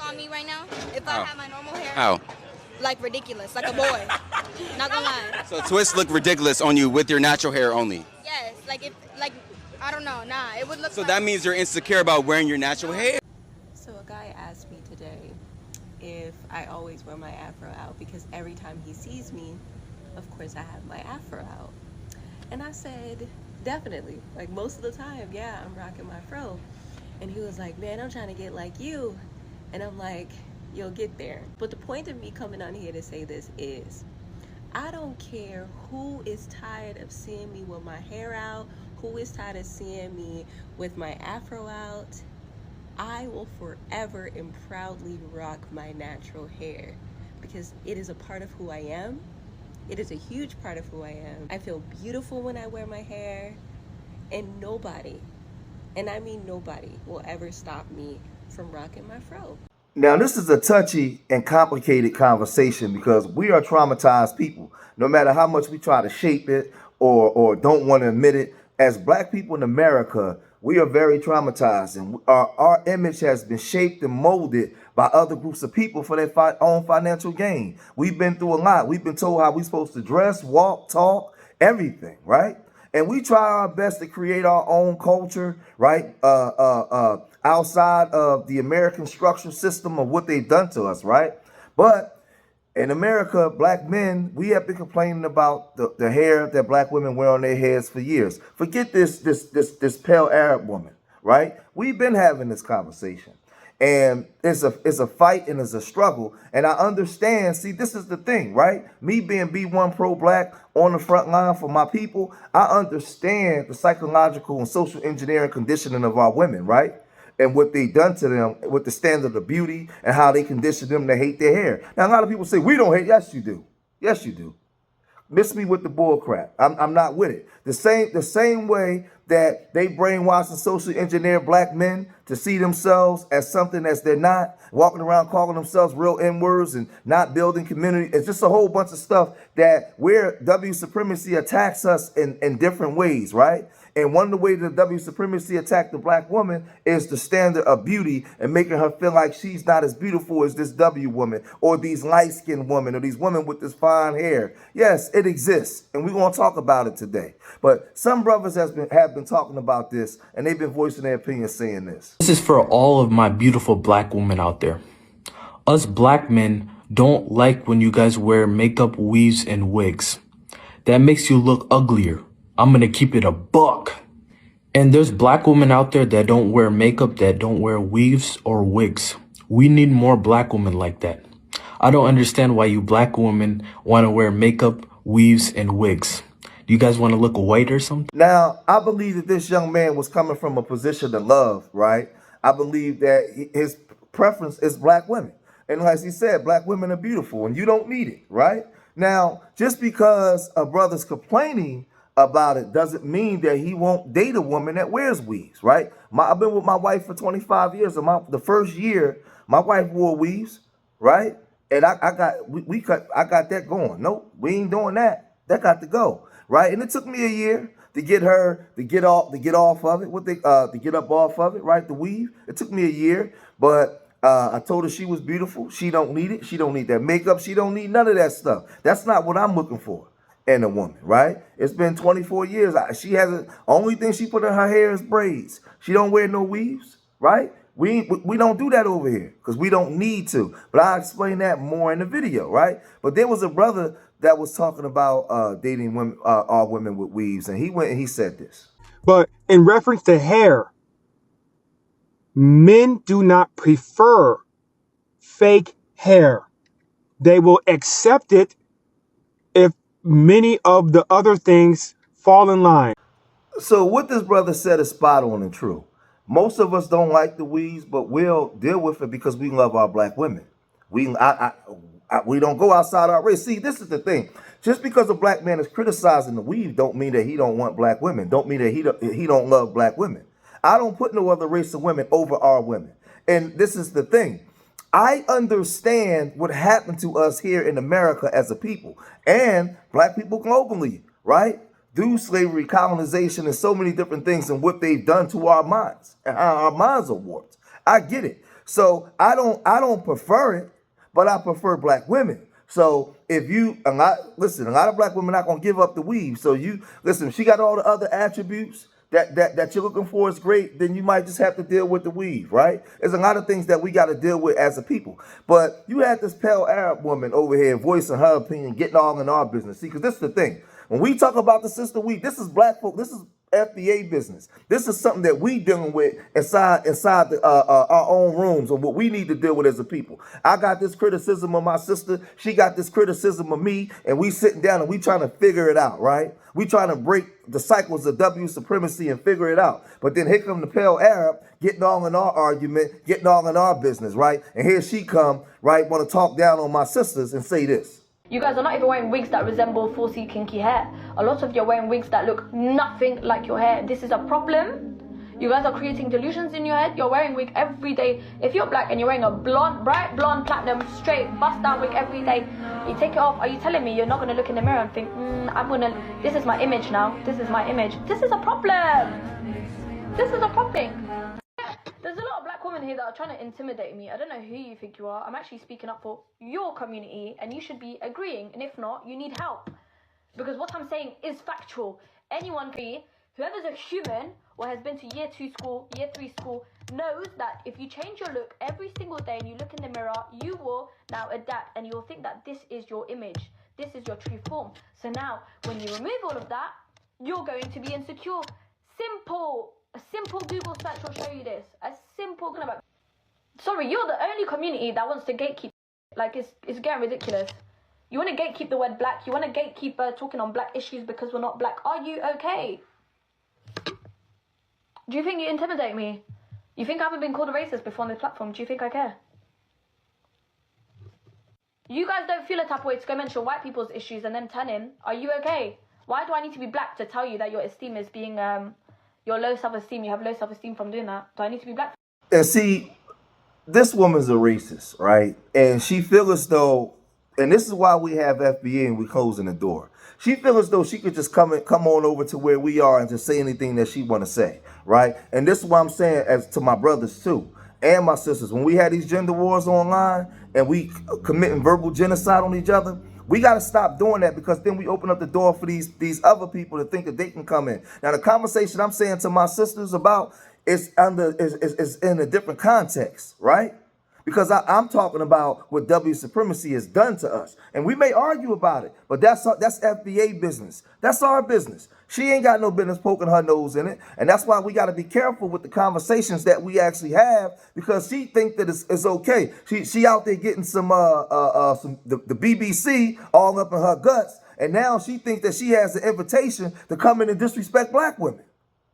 on me right now if I How? had my normal hair. How? Like ridiculous, like a boy. Not gonna lie. So twists look ridiculous on you with your natural hair only. Yes, like I don't know, nah. It would look. So like, that means you're insecure about wearing your natural hair. So a guy asked me today if I always wear my afro out because every time he sees me, of course I have my afro out. And I said, definitely. Like most of the time, yeah, I'm rocking my fro. And he was like, man, I'm trying to get like you. And I'm like, you'll get there. But the point of me coming on here to say this is, I don't care who is tired of seeing me with my hair out, who is tired of seeing me with my afro out. I will forever and proudly rock my natural hair because it is a part of who I am. It is a huge part of who I am. I feel beautiful when I wear my hair, and nobody, and I mean nobody, will ever stop me from rocking my fro. Now, this is a touchy and complicated conversation because we are traumatized people. No matter how much we try to shape it or don't want to admit it, as black people in America, we are very traumatized, and our image has been shaped and molded by other groups of people for their own financial gain. We've been through a lot. We've been told how we're supposed to dress, walk, talk, everything, right? And we try our best to create our own culture, right? Outside of the American structural system of what they've done to us, right? But in America, black men, we have been complaining about the hair that black women wear on their heads for years. Forget this pale Arab woman, right? We've been having this conversation. And it's a fight and it's a struggle. And I understand, see, this is the thing, right? Me being B1 pro-black on the front line for my people, I understand the psychological and social engineering conditioning of our women, right? And what they done to them with the standard of beauty and how they condition them to hate their hair. Now, a lot of people say, we don't hate. Yes, you do. Yes, you do. Miss me with the bull crap. I'm not with it. The same way that they brainwash and social engineer black men to see themselves as something as they're not, walking around calling themselves real N-words and not building community. It's just a whole bunch of stuff that where W supremacy attacks us in different ways, right? And one of the ways that W supremacy attacked the black woman is the standard of beauty and making her feel like she's not as beautiful as this W woman or these light-skinned women or these women with this fine hair. Yes, it exists, and we're going to talk about it today. But some brothers have been talking about this, and they've been voicing their opinion saying this. This is for all of my beautiful black women out there. Us black men don't like when you guys wear makeup, weaves, and wigs. That makes you look uglier. I'm gonna keep it a buck. And there's black women out there that don't wear makeup, that don't wear weaves or wigs. We need more black women like that. I don't understand why you black women want to wear makeup, weaves, and wigs. Do you guys want to look white or something? Now, I believe that this young man was coming from a position of love, right? I believe that his preference is black women. And as he said, black women are beautiful and you don't need it, right? Now, just because a brother's complaining about it doesn't mean that he won't date a woman that wears weaves, right? I've been with my wife for 25 years, and the first year, my wife wore weaves, right? And I got that going. Nope, we ain't doing that. That got to go, right? And it took me a year to get her to get off of it, to get up off of it, right? The weave. It took me a year, but I told her she was beautiful. She don't need it. She don't need that makeup. She don't need none of that stuff. That's not what I'm looking for in a woman, right? It's been 24 years. She hasn't. Only thing she put in her hair is braids. She don't wear no weaves, right? We don't do that over here because we don't need to. But I'll explain that more in the video, right? But there was a brother that was talking about dating women, all women with weaves, and he went and he said this. But in reference to hair, men do not prefer fake hair. They will accept it if many of the other things fall in line. So what this brother said is spot on and true. Most of us don't like the weaves, but we'll deal with it because we love our black women. We don't go outside our race. See, this is the thing. Just because a black man is criticizing the weave don't mean that he don't want black women. Don't mean that he don't love black women. I don't put no other race of women over our women. And this is the thing. I understand what happened to us here in America as a people and black people globally, right? Through slavery, colonization, and so many different things and what they've done to our minds and how our minds are warped. I get it. So I don't prefer it, but I prefer black women. So if you a lot of black women not gonna give up the weave. So you listen, if she got all the other attributes that you're looking for is great, then you might just have to deal with the weave, right? There's a lot of things that we got to deal with as a people. But you had this pale Arab woman over here voicing her opinion, getting all in our business. See, because this is the thing. When we talk about the sister weave, this is black folk, this is FBA business. This is something that we dealing with inside our own rooms and what we need to deal with as a people. I got this criticism of my sister. She got this criticism of me, and we sitting down and we trying to figure it out, right? We trying to break the cycles of W supremacy and figure it out. But then here come the pale Arab getting all in our argument, getting all in our business, right? And here she come, right, want to talk down on my sisters and say this. You guys are not even wearing wigs that resemble 4C kinky hair. A lot of you are wearing wigs that look nothing like your hair. This is a problem. You guys are creating delusions in your head. You're wearing wig every day. If you're black and you're wearing a blonde, bright blonde, platinum, straight, bust down wig every day, you take it off. Are you telling me you're not going to look in the mirror and think, this is my image now. This is my image. This is a problem. This is a problem. There's a lot of black women here that are trying to intimidate me. I don't know who you think you are. I'm actually speaking up for your community and you should be agreeing. And if not, you need help. Because what I'm saying is factual. Anyone can be, whoever's a human or has been to year 2 school, year 3 school, knows that if you change your look every single day and you look in the mirror, you will now adapt and you'll think that this is your image. This is your true form. So now, when you remove all of that, you're going to be insecure. Simple. A simple Google search will show you this. A simple... Sorry, you're the only community that wants to gatekeep. Like, it's getting ridiculous. You want to gatekeep the word black. You want to gatekeep talking on black issues because we're not black. Are you okay? Do you think you intimidate me? You think I haven't been called a racist before on this platform? Do you think I care? You guys don't feel a type of way to go mention white people's issues and then turn in. Are you okay? Why do I need to be black to tell you that your esteem is being... your low self-esteem, you have low self-esteem from doing that. Do I need to be black? And see, this woman's a racist, right? And she feels as though, and this is why we have FBA and we closing the door. She feels as though she could just come on over to where we are and just say anything that she want to say, right? And this is what I'm saying as to my brothers too, and my sisters. When we had these gender wars online and we committing verbal genocide on each other, we got to stop doing that because then we open up the door for these other people to think that they can come in. Now, the conversation I'm saying to my sisters about is in a different context, right? Because I'm talking about what W supremacy has done to us. And we may argue about it, but that's FBA business. That's our business. She ain't got no business poking her nose in it. And that's why we got to be careful with the conversations that we actually have because she think that it's okay. She out there getting the BBC all up in her guts. And now she thinks that she has an invitation to come in and disrespect black women,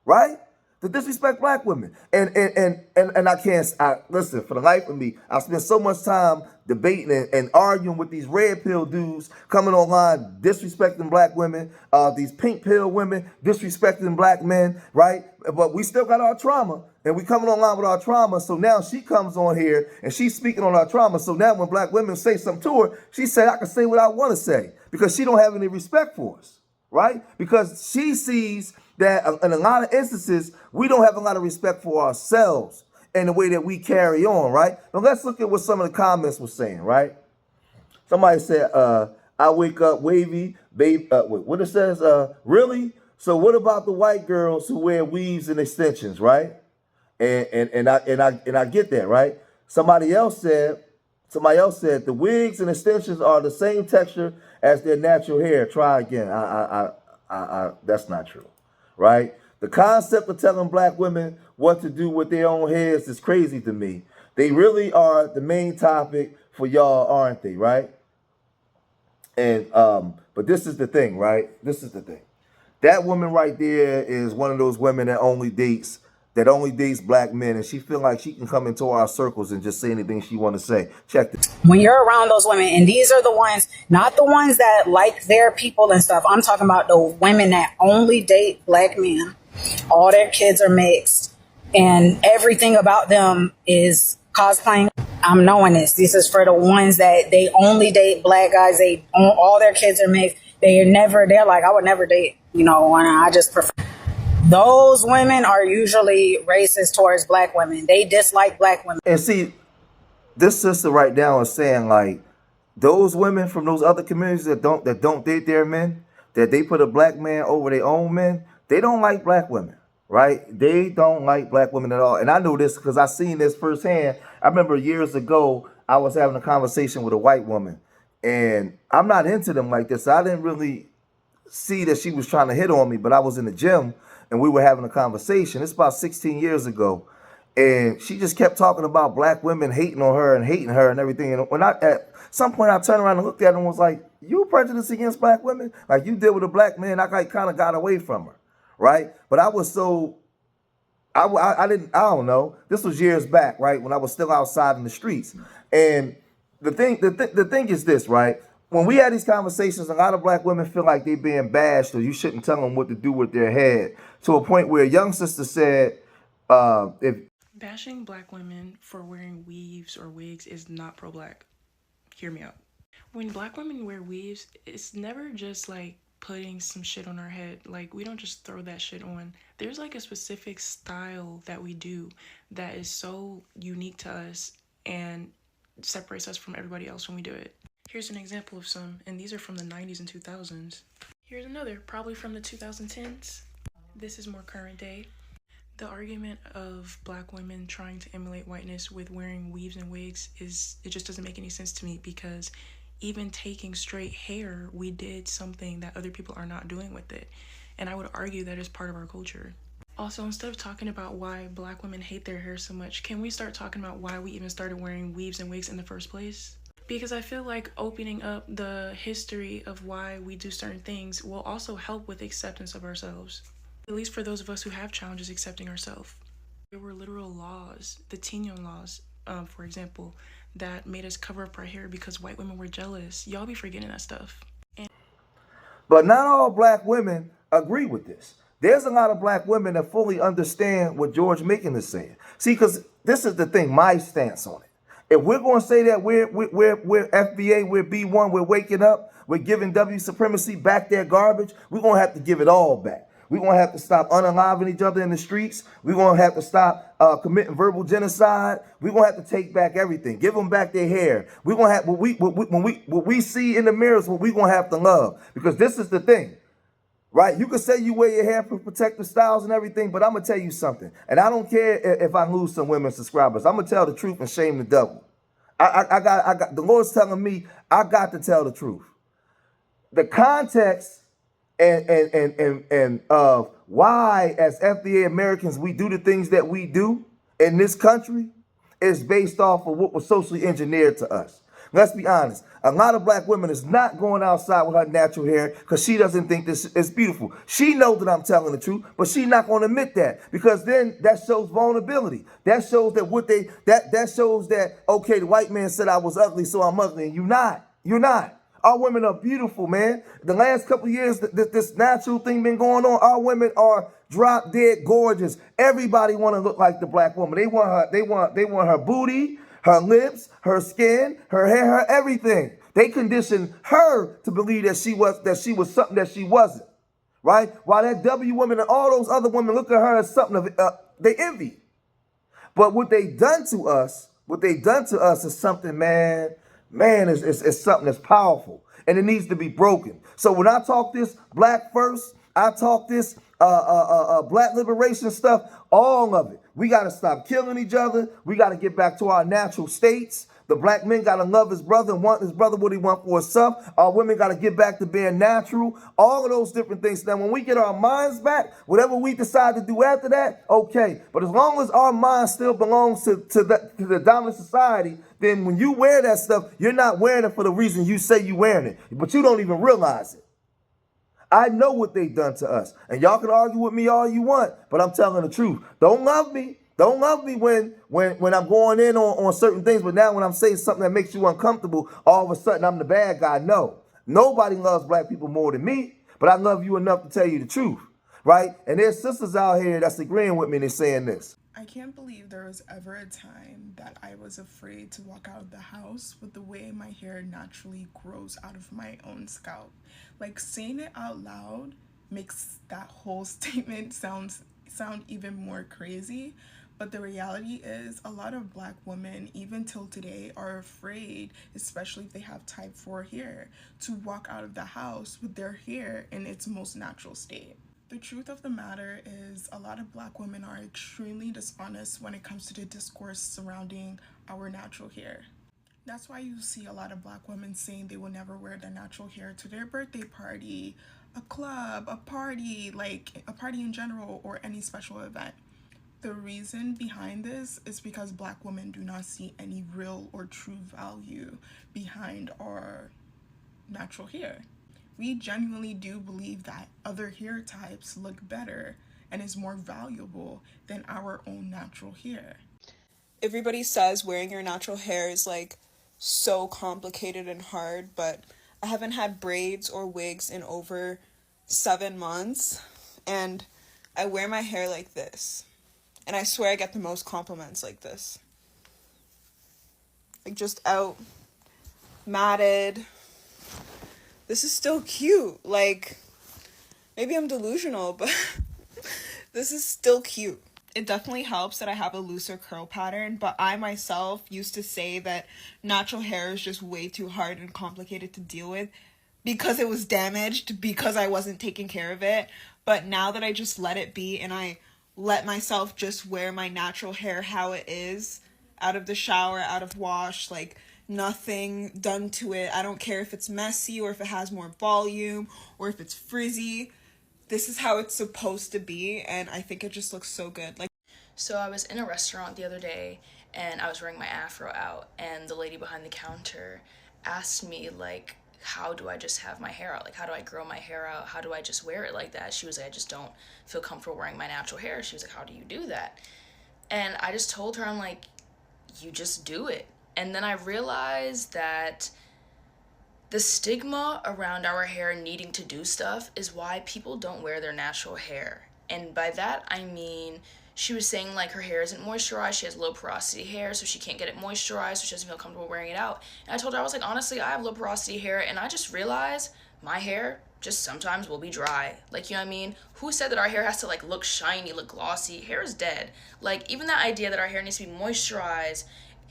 right? To disrespect black women. And I can't, listen, for the life of me, I spent so much time debating and arguing with these red pill dudes coming online, disrespecting black women, these pink pill women, disrespecting black men, right? But we still got our trauma and we coming online with our trauma. So now she comes on here and she's speaking on our trauma. So now when black women say something to her, she said, I can say what I want to say because she don't have any respect for us, right? Because she sees that in a lot of instances, we don't have a lot of respect for ourselves and the way that we carry on, right? Now let's look at what some of the comments were saying, right? Somebody said, I wake up wavy, babe. What it says, really? So what about the white girls who wear weaves and extensions, right? And I get that, right? Somebody else said the wigs and extensions are the same texture as their natural hair. Try again. That's not true. Right? The concept of telling black women what to do with their own heads is crazy to me. They really are the main topic for y'all, aren't they? Right? And but this is the thing, right? This is the thing. That woman right there is one of those women that only dates black men, and she feel like she can come into our circles and just say anything she want to say. Check this. When you're around those women, and these are the ones, not the ones that like their people and stuff. I'm talking about the women that only date black men. All their kids are mixed, and everything about them is cosplaying. I'm knowing this. This is for the ones that they only date black guys. All their kids are mixed. They're like, I would never date, and I just prefer. Those women are usually racist towards black women. They dislike black women. And see, this sister right now is saying like those women from those other communities that don't date their men, that they put a black man over their own men, they don't like black women, right? They don't like black women at all. And I know this because I seen this firsthand. I remember years ago I was having a conversation with a white woman, and I'm not into them like this. So I didn't really see that she was trying to hit on me, but I was in the gym and we were having a conversation. It's about 16 years ago. And she just kept talking about black women hating on her and everything. And when at some point I turned around and looked at her and was like, you prejudiced against black women? Like you did with a black man, I kind of got away from her, right? But I was so, I don't know. This was years back, right? When I was still outside in the streets. And the thing is this, right? When we had these conversations, a lot of black women feel like they're being bashed or you shouldn't tell them what to do with their head. To a point where a young sister said, if bashing black women for wearing weaves or wigs is not pro-black. Hear me out. When black women wear weaves, it's never just like putting some shit on our head. Like, we don't just throw that shit on. There's like a specific style that we do that is so unique to us and separates us from everybody else when we do it. Here's an example of some, and these are from the 90s and 2000s. Here's another, probably from the 2010s. This is more current day. The argument of black women trying to emulate whiteness with wearing weaves and wigs it just doesn't make any sense to me, because even taking straight hair, we did something that other people are not doing with it. And I would argue that is part of our culture. Also, instead of talking about why black women hate their hair so much, can we start talking about why we even started wearing weaves and wigs in the first place? Because I feel like opening up the history of why we do certain things will also help with acceptance of ourselves. At least for those of us who have challenges accepting ourselves. There were literal laws, the Tignon laws, for example, that made us cover up our hair because white women were jealous. Y'all be forgetting that stuff. But not all black women agree with this. There's a lot of black women that fully understand what George Macon is saying. See, because this is the thing, my stance on it. If we're going to say that we're FBA, we're B1, we're waking up, we're giving W supremacy back their garbage, we're going to have to give it all back. We're going to have to stop unaliving each other in the streets. We're going to have to stop committing verbal genocide. We're going to have to take back everything. Give them back their hair. We're going to have what we see in the mirrors, what we're going to have to love. Because this is the thing, right? You can say you wear your hair for protective styles and everything, but I'm going to tell you something. And I don't care if I lose some women subscribers. I'm going to tell the truth and shame the devil. I got the Lord's telling me I got to tell the truth. The context and of why as FBA Americans we do the things that we do in this country is based off of what was socially engineered to us. Let's be honest. A lot of black women is not going outside with her natural hair because she doesn't think this is beautiful. She knows that I'm telling the truth, but she's not going to admit that, because then that shows vulnerability. That shows that that shows that, okay, the white man said I was ugly, so I'm ugly, and you're not. You're not. Our women are beautiful, man. The last couple of years, this natural thing been going on. Our women are drop dead gorgeous. Everybody want to look like the black woman. They want her booty, her lips, her skin, her hair, her everything. They conditioned her to believe that she was something that she wasn't, right? While that W woman and all those other women look at her as something they envy. But what they done to us is something, man, it's something that's powerful, and it needs to be broken. So when I talk this black first, I talk this black liberation stuff, all of it. We got to stop killing each other. We got to get back to our natural states. The black men got to love his brother and want his brother what he want for himself. Our women got to get back to being natural. All of those different things. Now, when we get our minds back, whatever we decide to do after that, okay. But as long as our mind still belongs to the dominant society, then when you wear that stuff, you're not wearing it for the reason you say you're wearing it. But you don't even realize it. I know what they've done to us. And y'all can argue with me all you want, but I'm telling the truth. Don't love me. Don't love me when I'm going in on certain things, but now when I'm saying something that makes you uncomfortable, all of a sudden I'm the bad guy. No. Nobody loves black people more than me, but I love you enough to tell you the truth, right? And there's sisters out here that's agreeing with me and they're saying this. I can't believe there was ever a time that I was afraid to walk out of the house with the way my hair naturally grows out of my own scalp. Like, saying it out loud makes that whole statement sound even more crazy. But the reality is a lot of Black women, even till today, are afraid, especially if they have type 4 hair, to walk out of the house with their hair in its most natural state. The truth of the matter is a lot of Black women are extremely dishonest when it comes to the discourse surrounding our natural hair. That's why you see a lot of Black women saying they will never wear their natural hair to their birthday party, a club, a party, like a party in general, or any special event. The reason behind this is because Black women do not see any real or true value behind our natural hair. We genuinely do believe that other hair types look better and is more valuable than our own natural hair. Everybody says wearing your natural hair is like so complicated and hard, but I haven't had braids or wigs in over 7 months, and I wear my hair like this. And I swear I get the most compliments like this. Like just out, matted. This is still cute. Like, maybe I'm delusional, but this is still cute. It definitely helps that I have a looser curl pattern, but I myself used to say that natural hair is just way too hard and complicated to deal with because it was damaged, because I wasn't taking care of it. But now that I just let it be and I let myself just wear my natural hair how it is, out of the shower, out of wash, like nothing done to it. I don't care if it's messy or if it has more volume or if it's frizzy. This is how it's supposed to be, and I think it just looks so good. Like, so I was in a restaurant the other day and I was wearing my afro out, and the lady behind the counter asked me, like, how do I just have my hair out? Like, how do I grow my hair out? How do I just wear it like that? She was like, I just don't feel comfortable wearing my natural hair. She was like, how do you do that? And I just told her, I'm like, you just do it. And then I realized that the stigma around our hair needing to do stuff is why people don't wear their natural hair. And by that, I mean, she was saying like her hair isn't moisturized, she has low porosity hair, so she can't get it moisturized, so she doesn't feel comfortable wearing it out. And I told her, I was like, honestly, I have low porosity hair, and I just realized my hair just sometimes will be dry. Like, you know what I mean? Who said that our hair has to like look shiny, look glossy? Hair is dead. Like, even that idea that our hair needs to be moisturized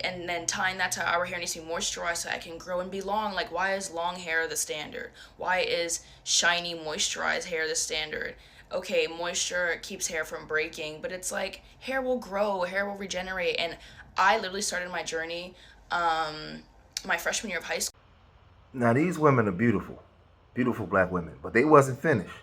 and then tying that to our hair needs to be moisturized so I can grow and be long. Like, why is long hair the standard? Why is shiny, moisturized hair the standard? Okay, moisture keeps hair from breaking, but it's like hair will grow, hair will regenerate. And I literally started my journey my freshman year of high school. Now these women are beautiful, beautiful Black women, but they wasn't finished.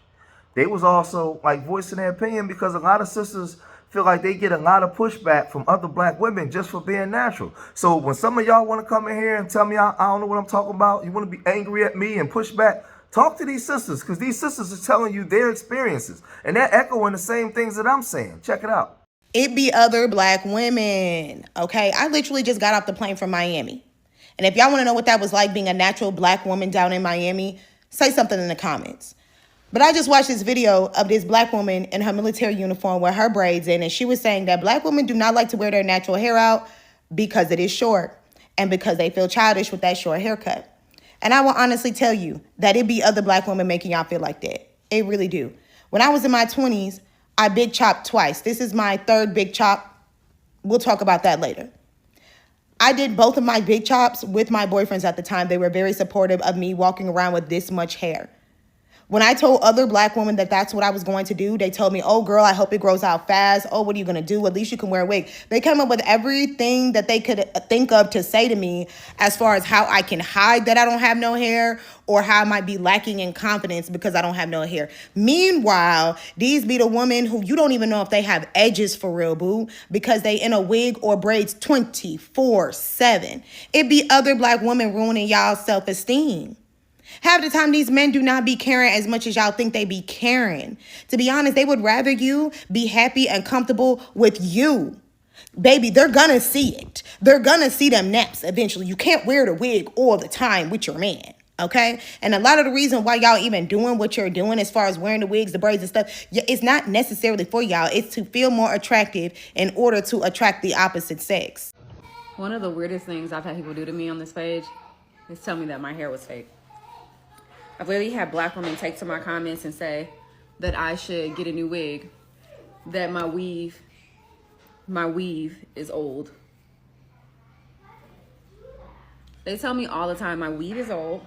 They was also like voicing their opinion because a lot of sisters feel like they get a lot of pushback from other Black women just for being natural. So when some of y'all want to come in here and tell me I don't know what I'm talking about, you want to be angry at me and push back, talk to these sisters, because these sisters are telling you their experiences and they're echoing the same things that I'm saying. Check it out. It be other Black women, okay? I literally just got off the plane from Miami. And if y'all want to know what that was like being a natural Black woman down in Miami, say something in the comments. But I just watched this video of this Black woman in her military uniform with her braids in, and she was saying that Black women do not like to wear their natural hair out because it is short and because they feel childish with that short haircut. And I will honestly tell you that it be other Black women making y'all feel like that. It really do. When I was in my 20s, I big chopped twice. This is my third big chop. We'll talk about that later. I did both of my big chops with my boyfriends at the time. They were very supportive of me walking around with this much hair. When I told other Black women that that's what I was going to do, they told me, oh, girl, I hope it grows out fast. Oh, what are you going to do? At least you can wear a wig. They came up with everything that they could think of to say to me as far as how I can hide that I don't have no hair or how I might be lacking in confidence because I don't have no hair. Meanwhile, these be the women who you don't even know if they have edges for real, boo, because they in a wig or braids 24/7. It be other Black women ruining y'all's self-esteem. Half the time, these men do not be caring as much as y'all think they be caring. To be honest, they would rather you be happy and comfortable with you. Baby, they're gonna see it. They're gonna see them naps eventually. You can't wear the wig all the time with your man, okay? And a lot of the reason why y'all even doing what you're doing as far as wearing the wigs, the braids and stuff, it's not necessarily for y'all. It's to feel more attractive in order to attract the opposite sex. One of the weirdest things I've had people do to me on this page is tell me that my hair was fake. I've literally had Black women take to my comments and say, that I should get a new wig, that my weave is old. They tell me all the time my weave is old.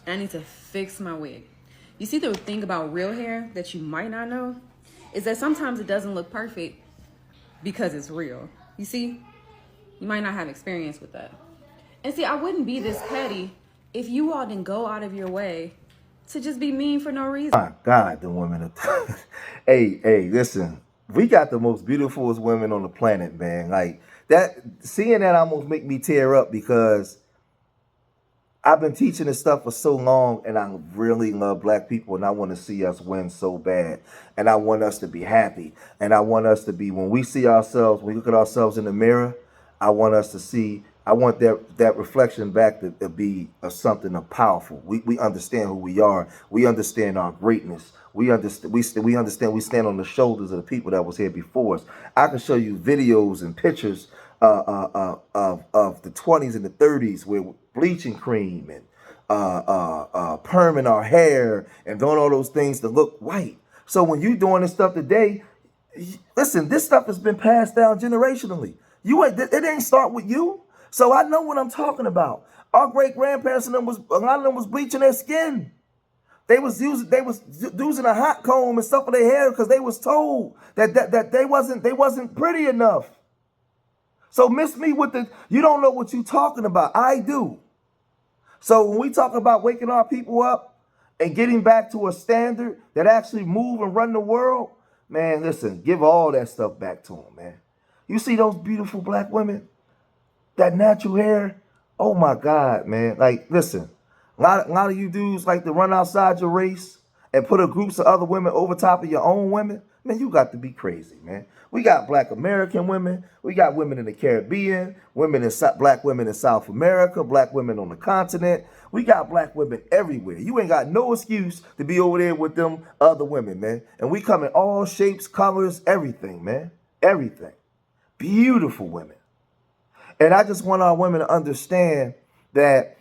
I need to fix my wig. You see, the thing about real hair that you might not know is that sometimes it doesn't look perfect because it's real. You see, you might not have experience with that. And see, I wouldn't be this petty if you all didn't go out of your way to just be mean for no reason. My God, the women are hey, listen. We got the most beautifulest women on the planet, man. Like that, seeing that almost make me tear up because I've been teaching this stuff for so long, and I really love black people, and I want to see us win so bad, and I want us to be happy, and I want us to be, when we see ourselves, when we look at ourselves in the mirror, I want us to see, I want that reflection back to be something powerful. We understand who we are. We understand our greatness. We understand. We understand. We stand on the shoulders of the people that was here before us. I can show you videos and pictures of the 20s and the 30s with bleaching cream and perming our hair and doing all those things to look white. So when you doing this stuff today, listen, this stuff has been passed down generationally. It didn't start with you. So I know what I'm talking about. Our great grandparents and a lot of them was bleaching their skin. They was using a hot comb and stuff for their hair because they was told that they wasn't pretty enough. So miss me with you don't know what you talking about. I do. So when we talk about waking our people up and getting back to a standard that actually move and run the world, man, listen, give all that stuff back to them, man. You see those beautiful black women? That natural hair? Oh my God, man. Like, listen, a lot of you dudes like to run outside your race and put a groups of other women over top of your own women. Man, you got to be crazy, man. We got black American women. We got women in the Caribbean, black women in South America, black women on the continent. We got black women everywhere. You ain't got no excuse to be over there with them other women, man. And we come in all shapes, colors, everything, man. Everything. Beautiful women. And I just want our women to understand that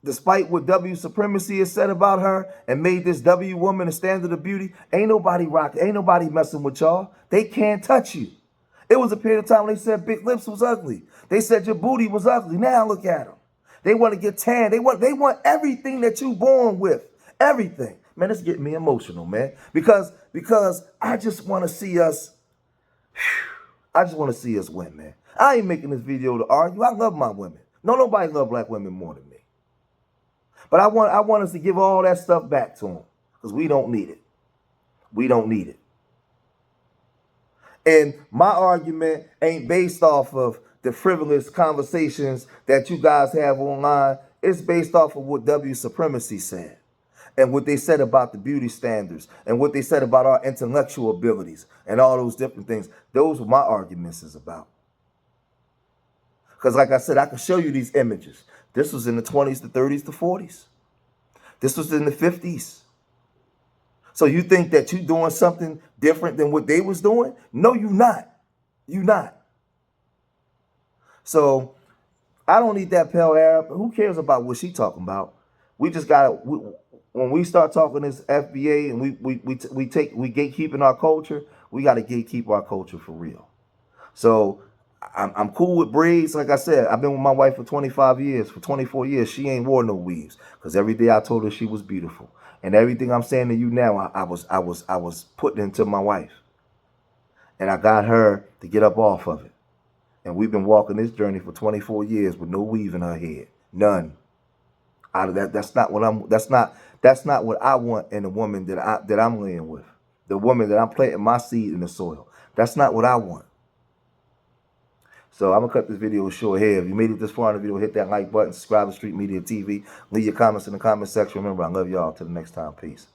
despite what W supremacy has said about her and made this W woman a standard of beauty, ain't nobody messing with y'all. They can't touch you. It was a period of time when they said big lips was ugly. They said your booty was ugly. Now look at them. They want to get tan. They want everything that you born with. Everything. Man, it's getting me emotional, man. Because I just want to see us. I just want to see us win, man. I ain't making this video to argue. I love my women. Nobody love black women more than me. But I want us to give all that stuff back to them because we don't need it. We don't need it. And my argument ain't based off of the frivolous conversations that you guys have online. It's based off of what W supremacy said and what they said about the beauty standards and what they said about our intellectual abilities and all those different things. Those were my arguments is about. Because like I said, I can show you these images. This was in the 20s, the 30s, the 40s. This was in the 50s. So you think that you're doing something different than what they was doing? No, you're not. You're not. So I don't need that pale Arab. Who cares about what she talking about? We just got to, when we start talking this FBA and we gatekeeping our culture, we got to gatekeep our culture for real. So I'm cool with braids. Like I said, I've been with my wife for 25 years. For 24 years, she ain't wore no weaves because every day I told her she was beautiful. And everything I'm saying to you now, I was putting into my wife. And I got her to get up off of it. And we've been walking this journey for 24 years with no weave in her head. None. Out of that, that's not what I want in a woman that I'm laying with. The woman that I'm planting my seed in the soil. That's not what I want. So I'm going to cut this video short here. If you made it this far in the video, hit that like button, subscribe to Street Media TV. Leave your comments in the comment section. Remember, I love y'all. Till the next time. Peace.